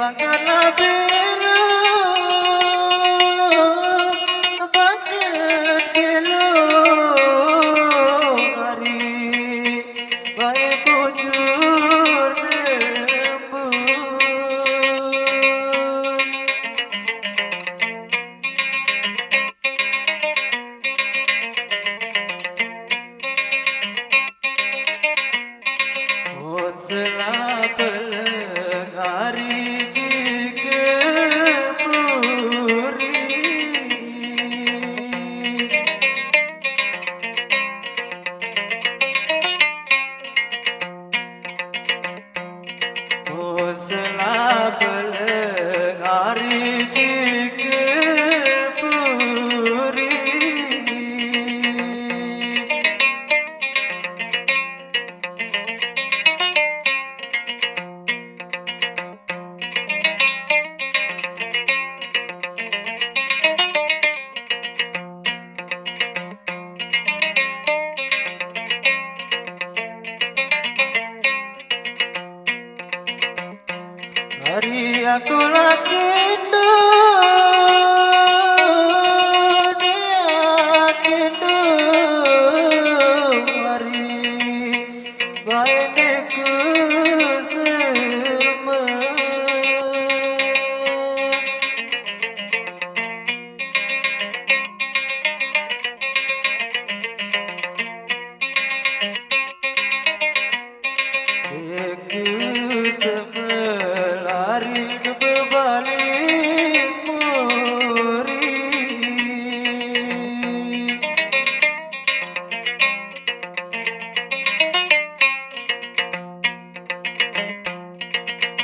Bangkala belu, bangkat belu, hari baik bujur lembu. Oh selapel hari jika puri, oh selapel hari jika puri. Hari aku lagi dunia kindu, hari baik NDEKKU SEMEL. NDEKKU SEMEL hari bebalik muri.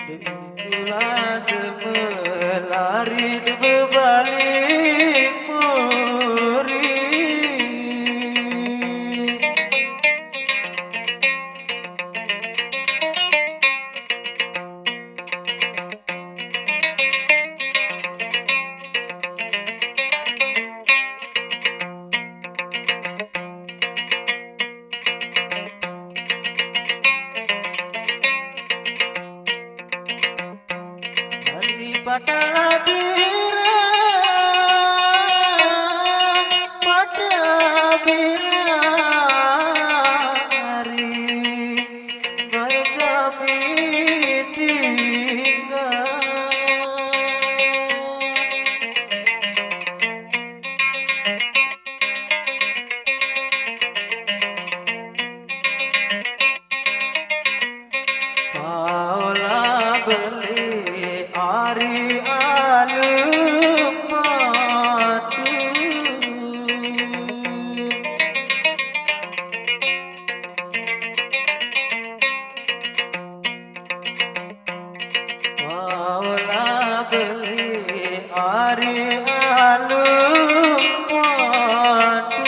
NDEKKU SEMEL hari bebalik muri. Pada labirang, pada labirang hari baik jami tinggal. Paula beli ari alum madu, Paula beli ari alum madu.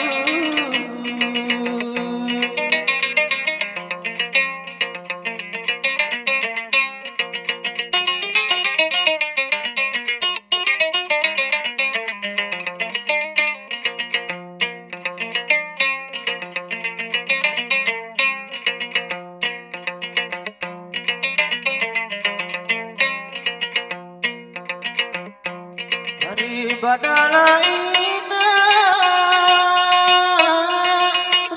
Hari badala ina,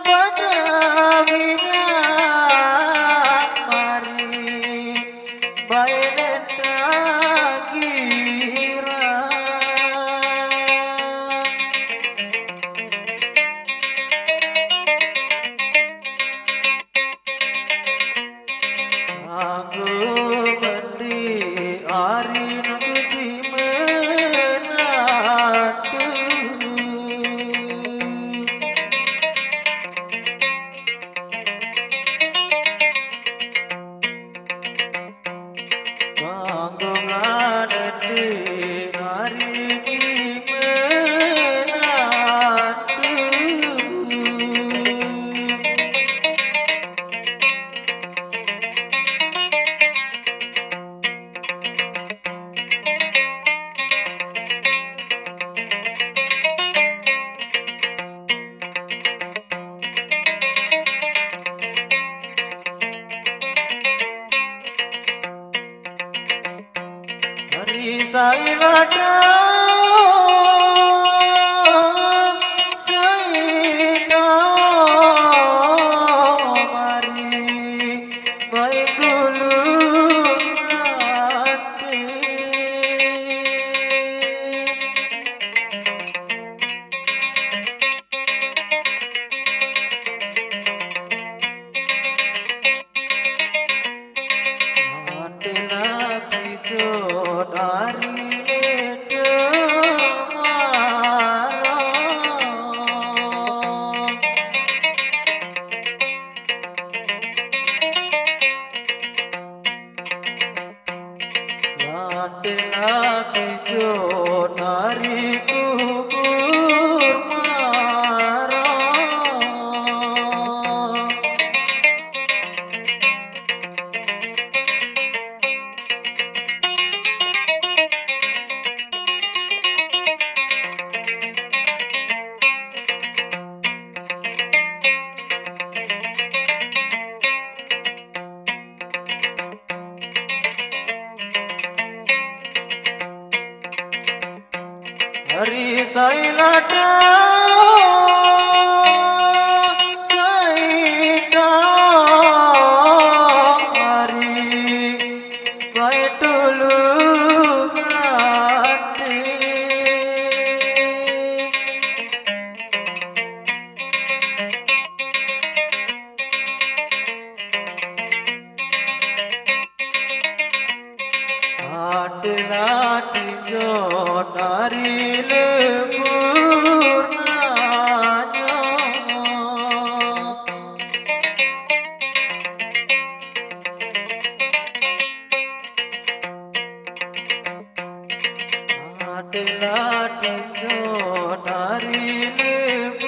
badamina, mari baik neta gira. Aku mandi hari nak jimenatu. sailada saida mari baik dulu hati Hari sailada saida hari baik dulu hati adalah tinjau dari lemburnanya adalah tinjau dari lemburnanya